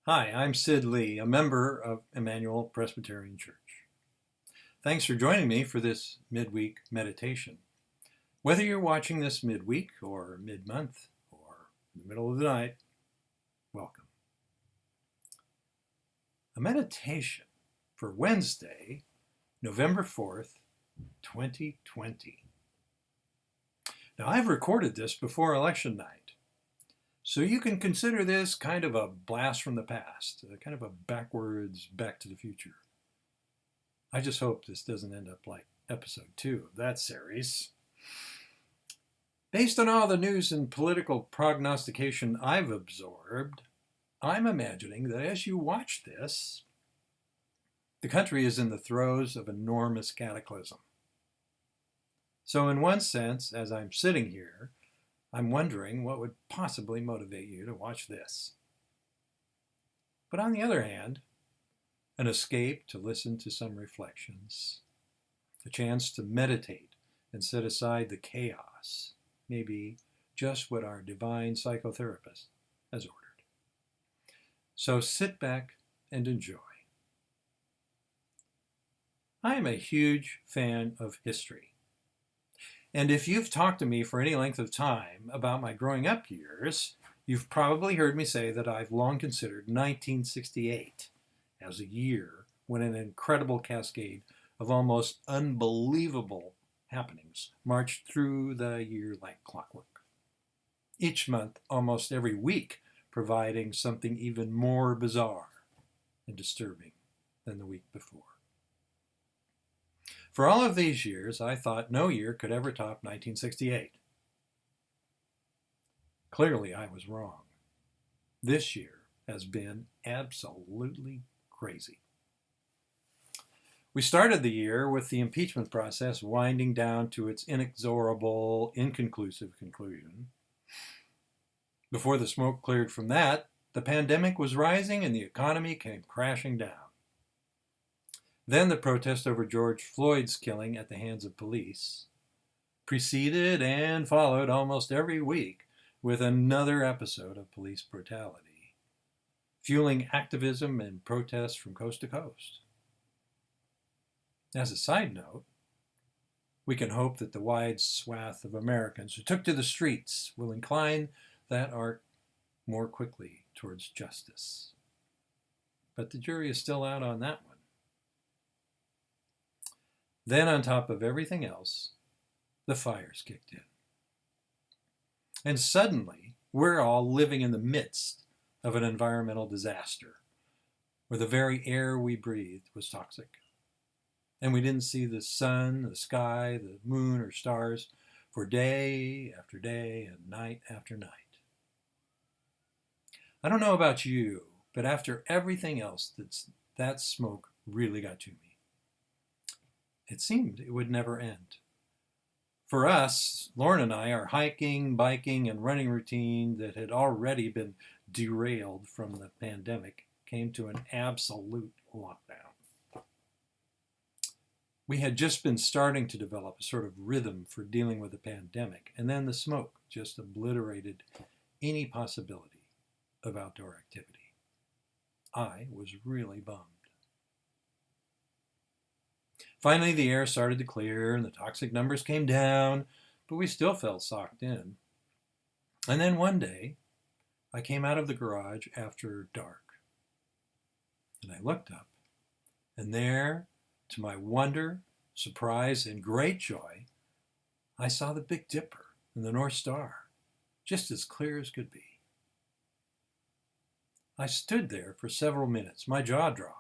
Hi, I'm Sid Lee, a member of Emmanuel Presbyterian Church. Thanks for joining me for this midweek meditation. Whether you're watching this midweek or mid-month or in the middle of the night, welcome. A meditation for Wednesday, November 4th, 2020. Now, I've recorded this before election night, so you can consider this kind of a blast from the past, kind of a backwards Back to the Future. I just hope this doesn't end up like episode 2 of that series. Based on all the news and political prognostication I've absorbed, I'm imagining that as you watch this, the country is in the throes of enormous cataclysm. So in one sense, as I'm sitting here, I'm wondering what would possibly motivate you to watch this. But on the other hand, an escape to listen to some reflections, a chance to meditate and set aside the chaos, may be just what our divine psychotherapist has ordered. So sit back and enjoy. I am a huge fan of history. And if you've talked to me for any length of time about my growing up years, you've probably heard me say that I've long considered 1968 as a year when an incredible cascade of almost unbelievable happenings marched through the year like clockwork. Each month, almost every week, providing something even more bizarre and disturbing than the week before. For all of these years, I thought no year could ever top 1968. Clearly, I was wrong. This year has been absolutely crazy. We started the year with the impeachment process winding down to its inexorable, inconclusive conclusion. Before the smoke cleared from that, the pandemic was rising and the economy came crashing down. Then the protest over George Floyd's killing at the hands of police preceded and followed almost every week with another episode of police brutality, fueling activism and protests from coast to coast. As a side note, we can hope that the wide swath of Americans who took to the streets will incline that arc more quickly towards justice. But the jury is still out on that one. Then, on top of everything else, the fires kicked in. And suddenly, we're all living in the midst of an environmental disaster where the very air we breathed was toxic. And we didn't see the sun, the sky, the moon, or stars for day after day and night after night. I don't know about you, but after everything else, that smoke really got to me. It seemed it would never end. For us, Lauren and I, our hiking, biking, and running routine that had already been derailed from the pandemic came to an absolute lockdown. We had just been starting to develop a sort of rhythm for dealing with the pandemic, and then the smoke just obliterated any possibility of outdoor activity. I was really bummed. Finally, the air started to clear and the toxic numbers came down, but we still felt socked in. And then one day, I came out of the garage after dark, and I looked up, and there, to my wonder, surprise, and great joy, I saw the Big Dipper and the North Star, just as clear as could be. I stood there for several minutes, my jaw dropped,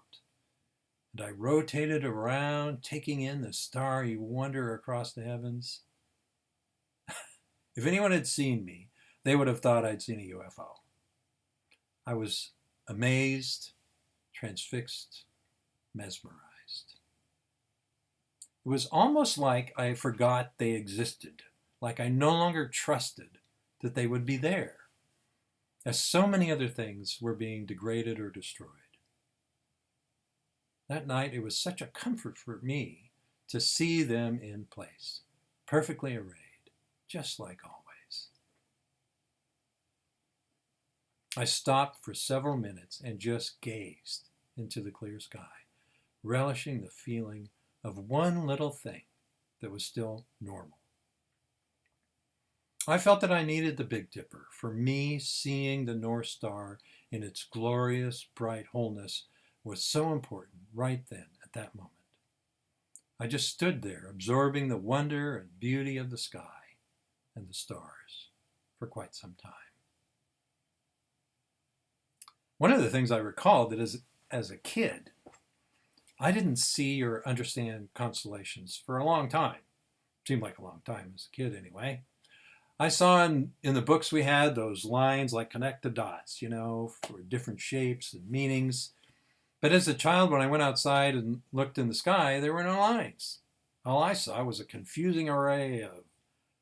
and I rotated around, taking in the starry wonder across the heavens. If anyone had seen me, they would have thought I'd seen a UFO. I was amazed, transfixed, mesmerized. It was almost like I forgot they existed, like I no longer trusted that they would be there, as so many other things were being degraded or destroyed. That night, it was such a comfort for me to see them in place, perfectly arrayed, just like always. I stopped for several minutes and just gazed into the clear sky, relishing the feeling of one little thing that was still normal. I felt that I needed the Big Dipper. For me, seeing the North Star in its glorious, bright wholeness was so important right then, at that moment. I just stood there, absorbing the wonder and beauty of the sky and the stars for quite some time. One of the things I recall that as a kid, I didn't see or understand constellations for a long time. Seemed like a long time as a kid anyway. I saw in the books we had those lines like connect the dots, for different shapes and meanings. But as a child, when I went outside and looked in the sky, there were no lines. All I saw was a confusing array of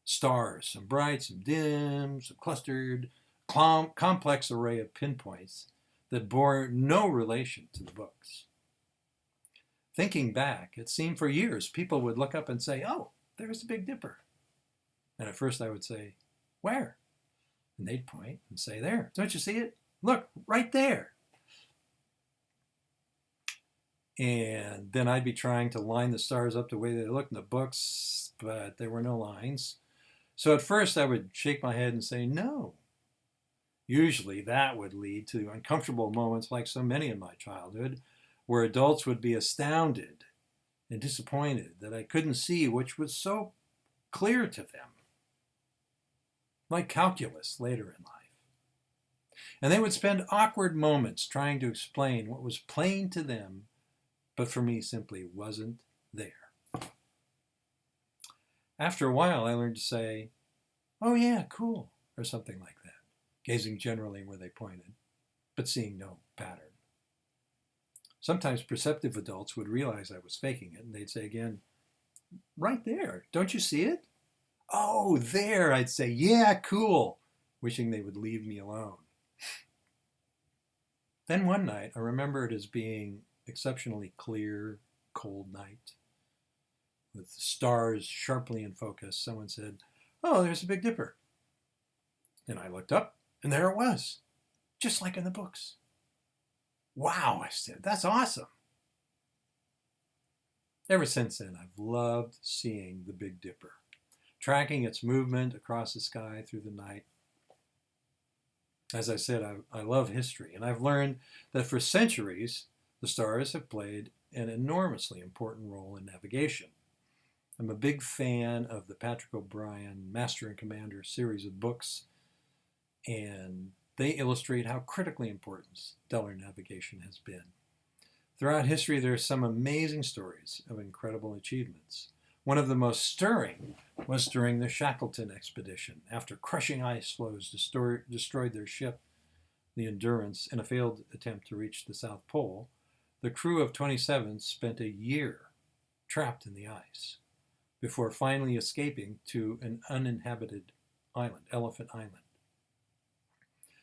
stars, some bright, some dim, some clustered, complex array of pinpoints that bore no relation to the books. Thinking back, it seemed for years people would look up and say, "Oh, there's the Big Dipper." And at first I would say, "Where?" And they'd point and say, "There, don't you see it? Look, right there." And then I'd be trying to line the stars up the way they looked in the books, but there were no lines. So at first I would shake my head and say, "No." Usually that would lead to uncomfortable moments like so many in my childhood, where adults would be astounded and disappointed that I couldn't see which was so clear to them, like calculus later in life. And they would spend awkward moments trying to explain what was plain to them, but for me simply wasn't there. After a while, I learned to say, "Oh yeah, cool," or something like that, gazing generally where they pointed, but seeing no pattern. Sometimes perceptive adults would realize I was faking it, and they'd say again, "Right there, don't you see it?" "Oh, there," I'd say, "Yeah, cool," wishing they would leave me alone. Then one night, I remember it as being exceptionally clear, cold night, with the stars sharply in focus. Someone said, "Oh, there's a Big Dipper." And I looked up, and there it was, just like in the books. "Wow," I said, "that's awesome." Ever since then, I've loved seeing the Big Dipper, tracking its movement across the sky through the night. As I said, I love history, and I've learned that for centuries, the stars have played an enormously important role in navigation. I'm a big fan of the Patrick O'Brian Master and Commander series of books, and they illustrate how critically important stellar navigation has been. Throughout history, there are some amazing stories of incredible achievements. One of the most stirring was during the Shackleton expedition. After crushing ice floes destroyed their ship, the Endurance, in a failed attempt to reach the South Pole, the crew of 27 spent a year trapped in the ice before finally escaping to an uninhabited island, Elephant Island.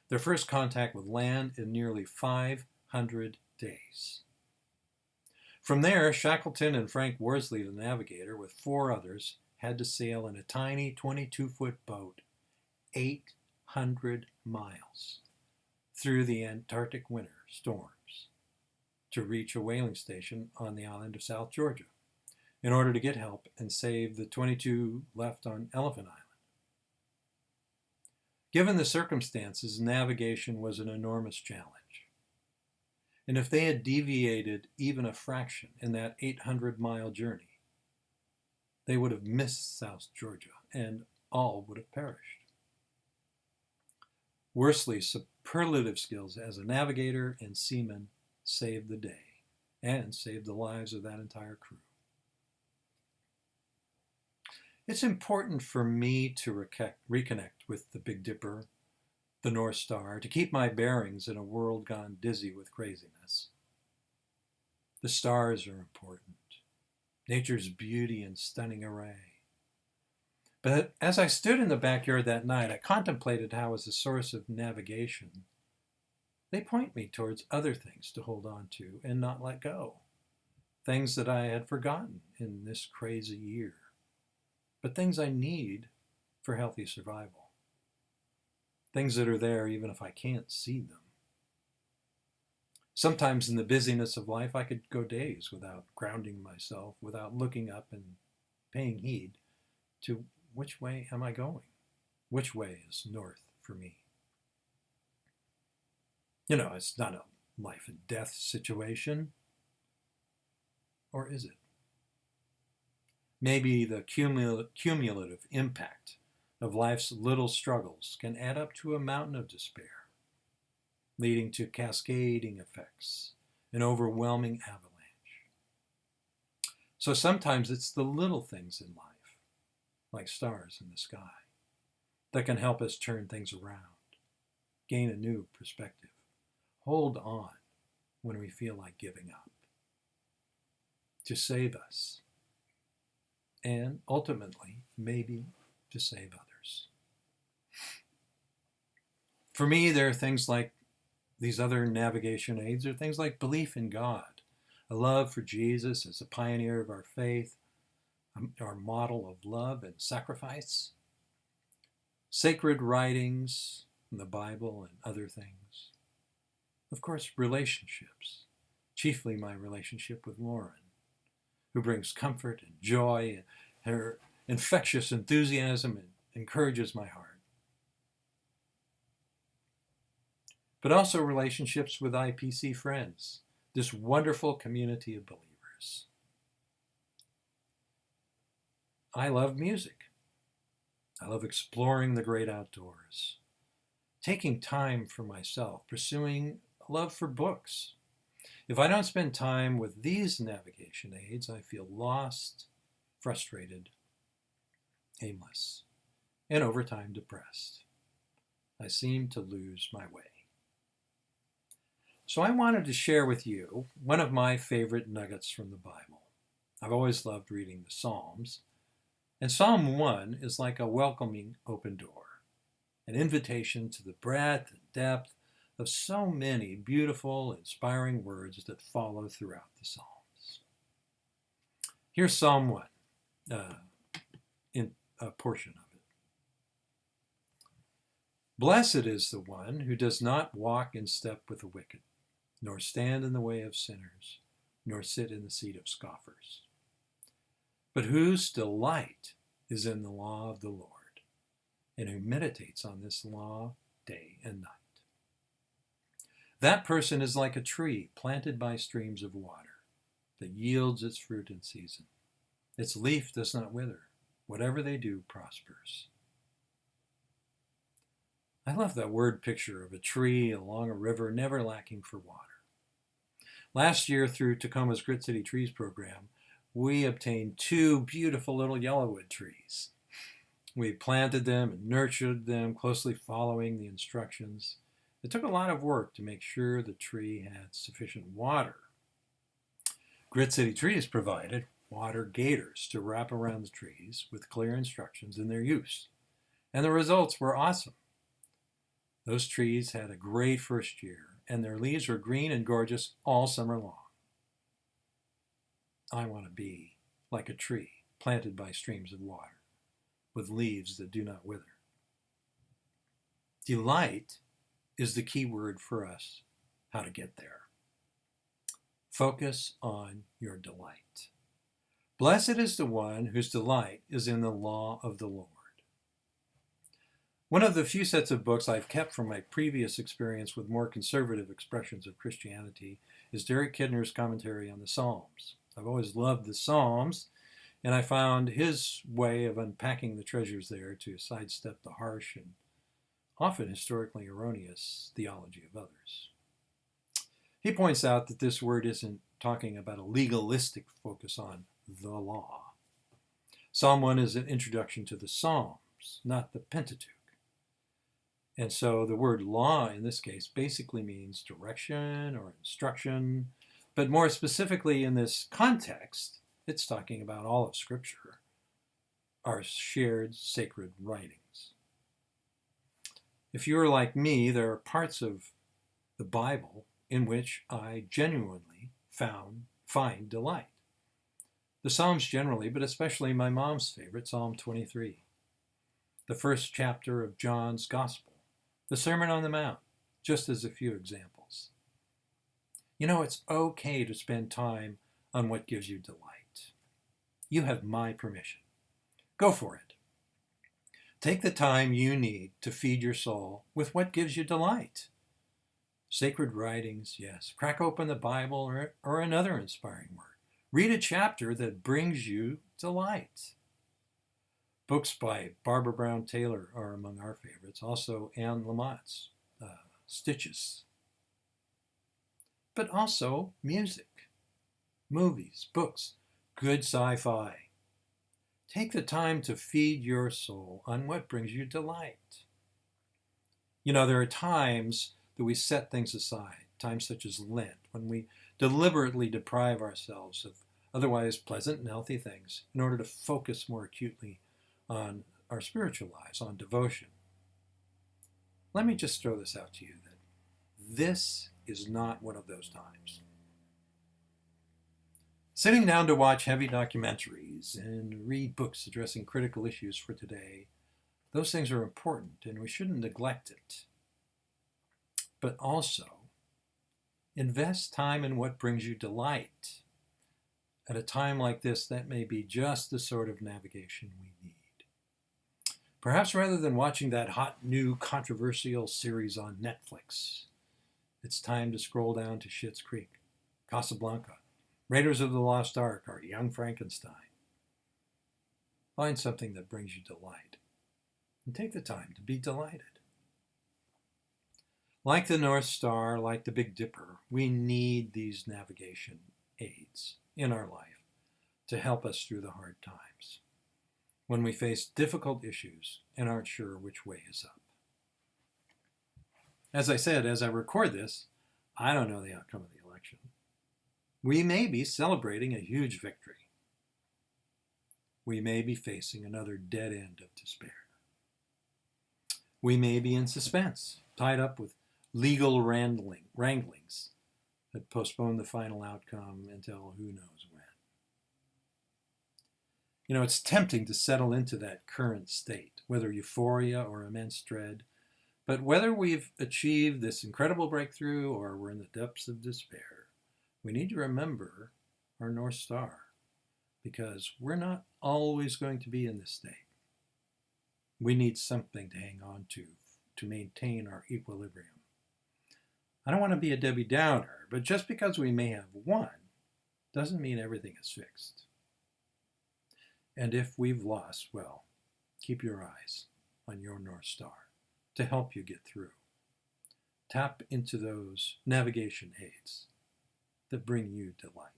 Their first contact with land in nearly 500 days. From there, Shackleton and Frank Worsley, the navigator, with 4 others, had to sail in a tiny 22-foot boat 800 miles through the Antarctic winter storms to reach a whaling station on the island of South Georgia in order to get help and save the 22 left on Elephant Island. Given the circumstances, navigation was an enormous challenge. And if they had deviated even a fraction in that 800-mile journey, they would have missed South Georgia, and all would have perished. Worsley's superlative skills as a navigator and seaman saved the day and saved the lives of that entire crew. It's important for me to reconnect with the Big Dipper, the North Star, to keep my bearings in a world gone dizzy with craziness. The stars are important, nature's beauty and stunning array. But as I stood in the backyard that night, I contemplated how, as a source of navigation, they point me towards other things to hold on to and not let go. Things that I had forgotten in this crazy year, but things I need for healthy survival. things that are there even if I can't see them. Sometimes in the busyness of life, I could go days without grounding myself, without looking up and paying heed to which way am I going? Which way is north for me? It's not a life and death situation, or is it? Maybe the cumulative impact of life's little struggles can add up to a mountain of despair, leading to cascading effects, an overwhelming avalanche. So sometimes it's the little things in life, like stars in the sky, that can help us turn things around, gain a new perspective, hold on when we feel like giving up, to save us, and ultimately, maybe to save others. For me, there are things like these other navigation aids, are things like belief in God, a love for Jesus as a pioneer of our faith, our model of love and sacrifice, sacred writings in the Bible and other things. Of course, relationships, chiefly my relationship with Lauren, who brings comfort and joy, and her infectious enthusiasm and encourages my heart. But also relationships with IPC friends, this wonderful community of believers. I love music. I love exploring the great outdoors, taking time for myself, pursuing a love for books. If I don't spend time with these navigation aids, I feel lost, frustrated, aimless, and over time depressed. I seem to lose my way. So I wanted to share with you one of my favorite nuggets from the Bible. I've always loved reading the Psalms, and Psalm 1 is like a welcoming open door, an invitation to the breadth and depth of so many beautiful, inspiring words that follow throughout the Psalms. Here's Psalm 1, in a portion of it. Blessed is the one who does not walk in step with the wicked, nor stand in the way of sinners, nor sit in the seat of scoffers, but whose delight is in the law of the Lord, and who meditates on this law day and night. That person is like a tree planted by streams of water that yields its fruit in season. Its leaf does not wither. Whatever they do prospers. I love that word picture of a tree along a river never lacking for water. Last year, through Tacoma's Grit City Trees program, we obtained 2 beautiful little yellowwood trees. We planted them and nurtured them, closely following the instructions. It took a lot of work to make sure the tree had sufficient water. Grit City Trees provided water gators to wrap around the trees with clear instructions in their use. And the results were awesome. Those trees had a great first year, and their leaves were green and gorgeous all summer long. I want to be like a tree planted by streams of water, with leaves that do not wither. Delight is the key word for us, how to get there. Focus on your delight. Blessed is the one whose delight is in the law of the Lord. One of the few sets of books I've kept from my previous experience with more conservative expressions of Christianity is Derek Kidner's commentary on the Psalms. I've always loved the Psalms, and I found his way of unpacking the treasures there to sidestep the harsh and often historically erroneous theology of others. He points out that this word isn't talking about a legalistic focus on the law. Psalm 1 is an introduction to the Psalms, not the Pentateuch. And so the word law in this case basically means direction or instruction, but more specifically in this context, it's talking about all of Scripture, our shared sacred writings. If you're like me, there are parts of the Bible in which I genuinely find delight. The Psalms generally, but especially my mom's favorite, Psalm 23, the first chapter of John's Gospel, The Sermon on the Mount, just as a few examples. You know, it's okay to spend time on what gives you delight. You have my permission. Go for it. Take the time you need to feed your soul with what gives you delight. Sacred writings, yes. Crack open the Bible or another inspiring work. Read a chapter that brings you delight. Books by Barbara Brown Taylor are among our favorites. Also Anne Lamott's Stitches. But also music, movies, books, good sci-fi. Take the time to feed your soul on what brings you delight. You know, there are times that we set things aside, times such as Lent, when we deliberately deprive ourselves of otherwise pleasant and healthy things in order to focus more acutely on our spiritual lives, on devotion. Let me just throw this out to you that this is not one of those times. Sitting down to watch heavy documentaries and read books addressing critical issues for today, those things are important and we shouldn't neglect it. But also, invest time in what brings you delight. At a time like this, that may be just the sort of navigation we need. Perhaps rather than watching that hot new controversial series on Netflix, it's time to scroll down to Schitt's Creek, Casablanca, Raiders of the Lost Ark, or Young Frankenstein. Find something that brings you delight and take the time to be delighted. Like the North Star, like the Big Dipper, we need these navigation aids in our life to help us through the hard times when we face difficult issues and aren't sure which way is up. As I said, as I record this, I don't know the outcome of the election. We may be celebrating a huge victory. We may be facing another dead end of despair. We may be in suspense, tied up with legal wranglings that postpone the final outcome until who knows when. You know, it's tempting to settle into that current state, whether euphoria or immense dread. But whether we've achieved this incredible breakthrough or we're in the depths of despair, we need to remember our North Star, because we're not always going to be in this state. We need something to hang on to maintain our equilibrium. I don't want to be a Debbie Downer, but just because we may have won doesn't mean everything is fixed. And if we've lost, well, keep your eyes on your North Star to help you get through. Tap into those navigation aids that bring you delight.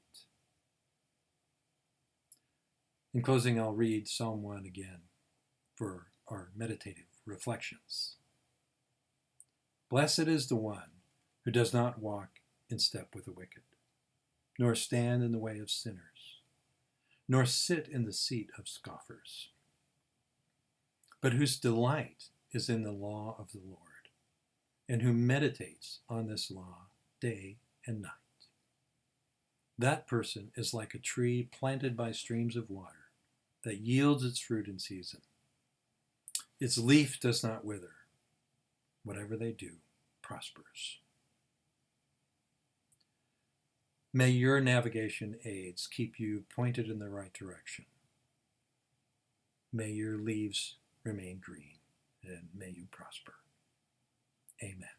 In closing, I'll read Psalm 1 again for our meditative reflections. Blessed is the one who does not walk in step with the wicked, nor stand in the way of sinners, nor sit in the seat of scoffers, but whose delight is in the law of the Lord, and who meditates on this law day and night. That person is like a tree planted by streams of water that yields its fruit in season. Its leaf does not wither. Whatever they do prospers. May your navigation aids keep you pointed in the right direction. May your leaves remain green, and may you prosper. Amen.